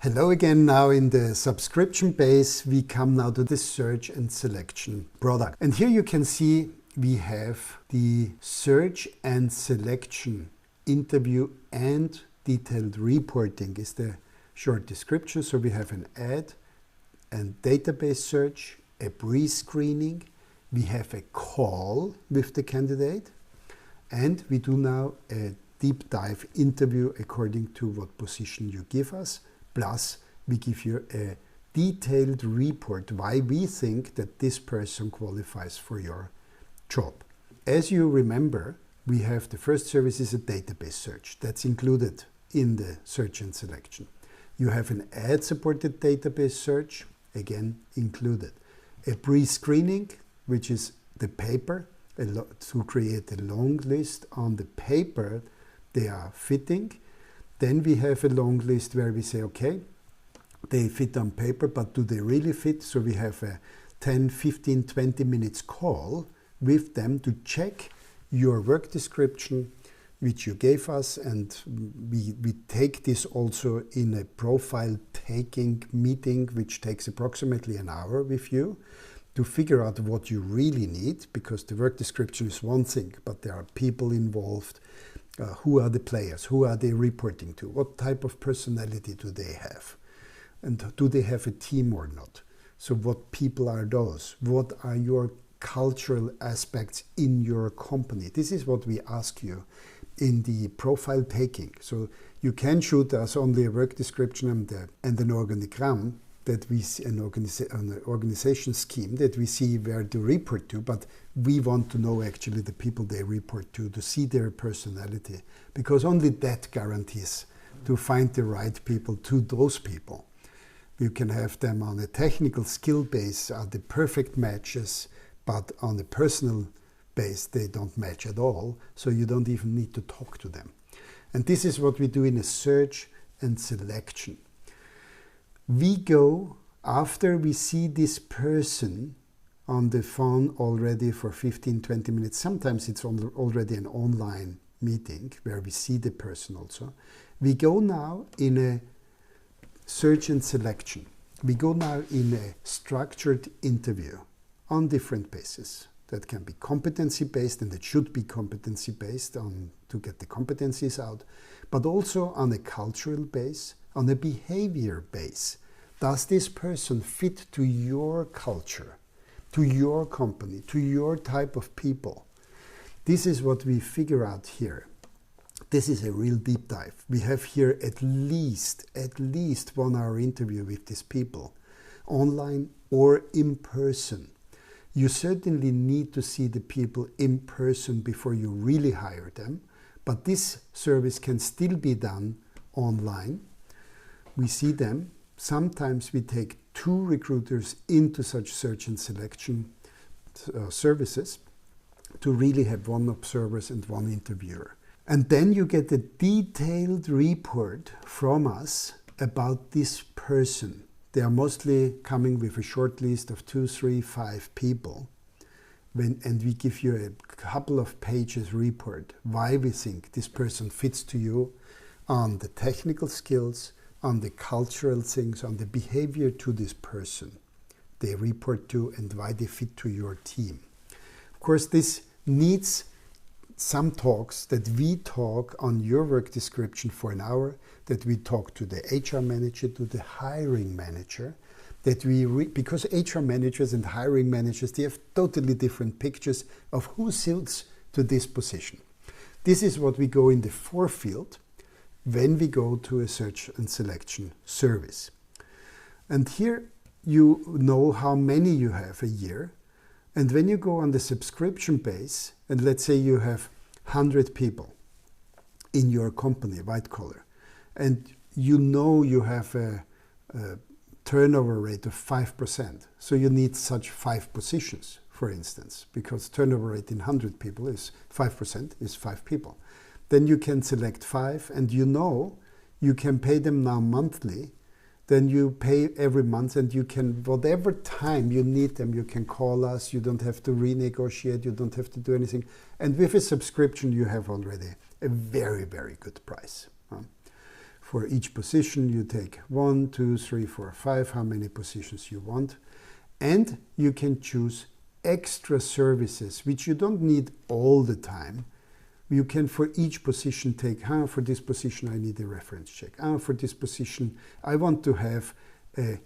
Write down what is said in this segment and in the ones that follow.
Hello again. Now in the subscription base, we come now to the search and selection product. And here you can see we have the search and selection interview and detailed reporting is the short description. So we have an ad and database search, a pre-screening, we have a call with the candidate, and we do now a deep dive interview according to what position you give us. Plus, we give you a detailed report why we think that this person qualifies for your job. As you remember, we have the first service is a database search. That's included in the search and selection. You have an ad-supported database search, again included. A pre-screening, which is the paper, to create a long list on the paper they are fitting. Then we have a long list where we say, okay, they fit on paper, but do they really fit? So we have a 10, 15, 20 minutes call with them to check your work description, which you gave us. And we take this also in a profile taking meeting, which takes approximately an hour with you to figure out what you really need, because the work description is one thing, but there are people involved. Who are the players? Who are they reporting to? What type of personality do they have? And do they have a team or not? So what people are those? What are your cultural aspects in your company? This is what we ask you in the profile taking. So you can shoot us only a work description and an organigram that we see, an organization scheme that we see where to report to, but we want to know actually the people they report to see their personality, because only that guarantees to find the right people to those people. You can have them on a technical skill base are the perfect matches, but on a personal base they don't match at all, so you don't even need to talk to them. And this is what we do in a search and selection. We go after we see this person on the phone already for 15-20 minutes. Sometimes it's already an online meeting where we see the person also. We go now in a search and selection. We go now in a structured interview on different bases. That can be competency-based, and it should be competency-based to get the competencies out, but also on a cultural base, on a behavior base. Does this person fit to your culture, to your company, to your type of people? This is what we figure out here. This is a real deep dive. We have here at least 1 hour interview with these people, online or in person. You certainly need to see the people in person before you really hire them, but this service can still be done online. We see them. Sometimes we take 2 recruiters into such search and selection services to really have 1 observer and 1 interviewer. And then you get a detailed report from us about this person. They are mostly coming with a short list of 2, 3, 5 people. And we give you a couple of pages report why we think this person fits to you on the technical skills, on the cultural things, on the behavior to this person they report to, and why they fit to your team. Of course, this needs some talks that we talk on your work description for an hour, that we talk to the HR manager, to the hiring manager, that because HR managers and hiring managers, they have totally different pictures of who suits to this position. This is what we go in the forefield when we go to a search and selection service. And here you know how many you have a year. And when you go on the subscription base, and let's say you have 100 people in your company, white collar, and you know you have a turnover rate of 5%. So you need such 5 positions, for instance, because turnover rate in 100 people is 5%, is 5 people. Then you can select 5, and you know you can pay them now monthly. Then you pay every month, and you can, whatever time you need them, you can call us. You don't have to renegotiate. You don't have to do anything. And with a subscription, you have already a very, very good price. For each position, you take 1, 2, 3, 4, 5, how many positions you want. And you can choose extra services, which you don't need all the time. You can, for each position, take, for this position, I need a reference check. For this position, I want to have an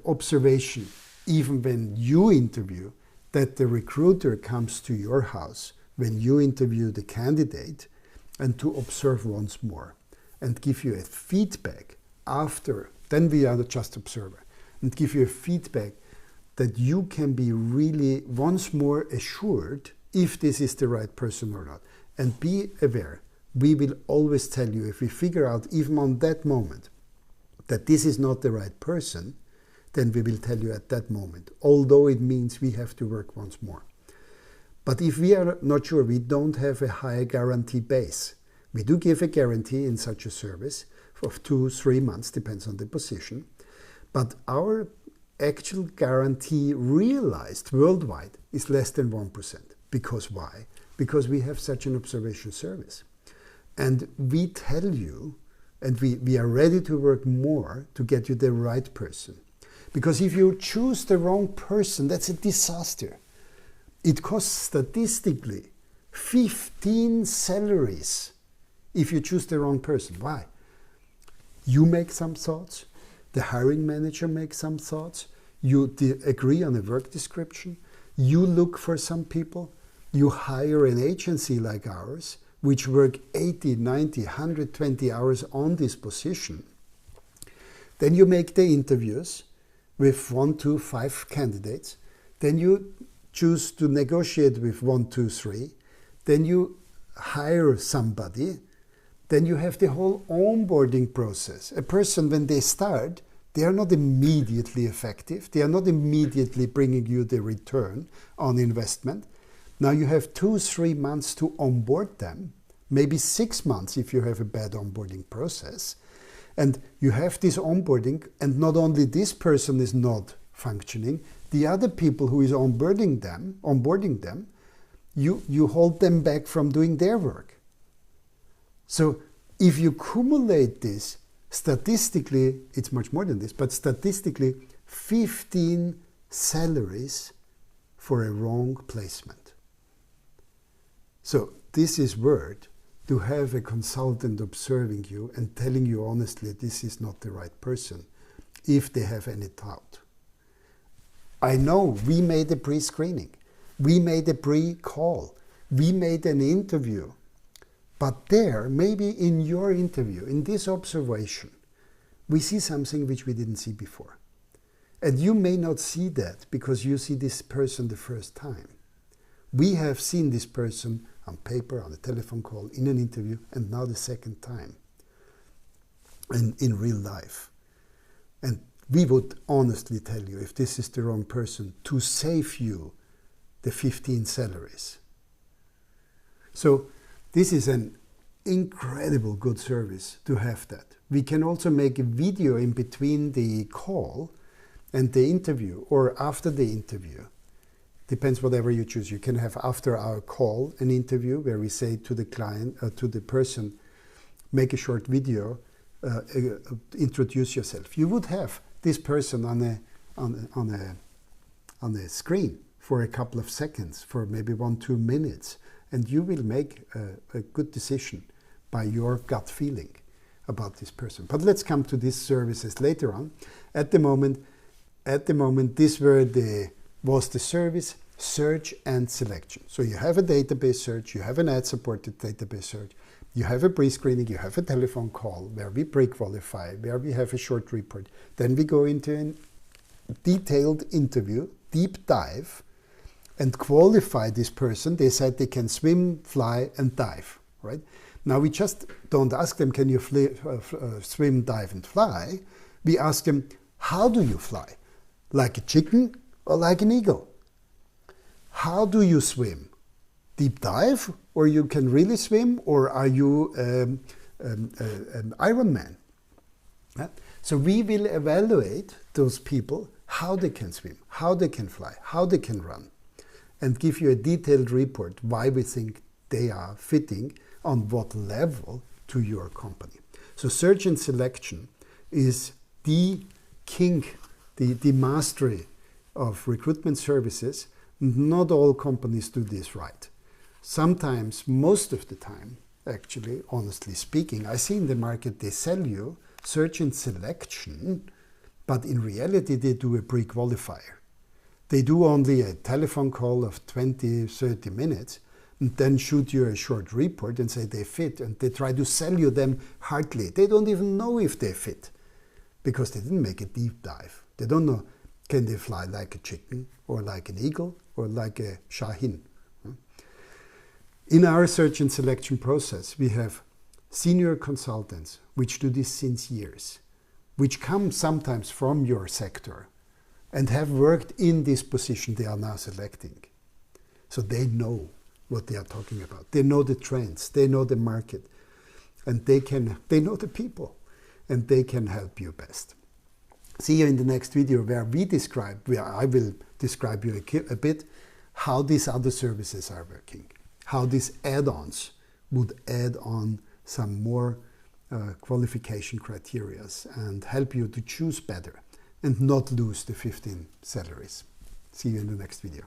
observation, even when you interview, that the recruiter comes to your house when you interview the candidate, and to observe once more and give you a feedback after. Then we are just observer, and give you a feedback that you can be really once more assured if this is the right person or not. And be aware, we will always tell you, if we figure out even on that moment that this is not the right person, then we will tell you at that moment, although it means we have to work once more. But if we are not sure, we don't have a high guarantee base. We do give a guarantee in such a service of 2-3 months, depends on the position. But our actual guarantee realized worldwide is less than 1%. Because why? Because we have such an observation service. And we tell you, and we are ready to work more to get you the right person. Because if you choose the wrong person, that's a disaster. It costs statistically 15 salaries if you choose the wrong person. Why? You make some thoughts, the hiring manager makes some thoughts, you agree on a work description, you look for some people, you hire an agency like ours, which work 80, 90, 120 hours on this position. Then you make the interviews with 1, 2, 5 candidates. Then you choose to negotiate with 1, 2, 3. Then you hire somebody. Then you have the whole onboarding process. A person, when they start, they are not immediately effective. They are not immediately bringing you the return on investment. Now you have 2-3 months to onboard them, maybe 6 months if you have a bad onboarding process. And you have this onboarding, and not only this person is not functioning, the other people who is onboarding them, you hold them back from doing their work. So if you cumulate this, statistically, it's much more than this, but statistically, 15 salaries for a wrong placement. So this is worth to have a consultant observing you and telling you honestly this is not the right person if they have any doubt. I know we made a pre-screening, we made a pre-call, we made an interview, but there, maybe in your interview, in this observation, we see something which we didn't see before. And you may not see that because you see this person the first time. We have seen this person on paper, on a telephone call, in an interview, and now the second time, and in real life. And we would honestly tell you, if this is the wrong person, to save you the 15 salaries. So this is an incredible good service to have that. We can also make a video in between the call and the interview, or after the interview. Depends whatever you choose. You can have after our call an interview where we say to the client, to the person, make a short video, introduce yourself. You would have this person on a screen for a couple of seconds, for maybe 1-2 minutes, and you will make a good decision by your gut feeling about this person. But let's come to these services later on. At the moment, this was the service, search and selection. So you have a database search, you have an ad-supported database search, you have a pre-screening, you have a telephone call where we pre-qualify, where we have a short report. Then we go into a detailed interview, deep dive, and qualify this person. They said they can swim, fly, and dive, right? Now we just don't ask them, can you swim, dive, and fly? We ask them, how do you fly? Like a chicken or like an eagle? How do you swim? Deep dive, or you can really swim, or are you an Ironman? Yeah? So we will evaluate those people, how they can swim, how they can fly, how they can run, and give you a detailed report why we think they are fitting on what level to your company. So search and selection is the king, the mastery of recruitment services. Not all companies do this right. Sometimes, most of the time, actually, honestly speaking, I see in the market they sell you search and selection, but in reality they do a pre-qualifier. They do only a telephone call of 20, 30 minutes and then shoot you a short report and say they fit, and they try to sell you them hardly. They don't even know if they fit because they didn't make a deep dive. They don't know, can they fly like a chicken or like an eagle or like a shahin? In our search and selection process, we have senior consultants which do this since years, which come sometimes from your sector and have worked in this position they are now selecting. So they know what they are talking about. They know the trends, they know the market, and they know the people, and they can help you best. See you in the next video where I will describe you a bit how these other services are working, how these add-ons would add on some more qualification criteria and help you to choose better and not lose the 15 salaries. See you in the next video.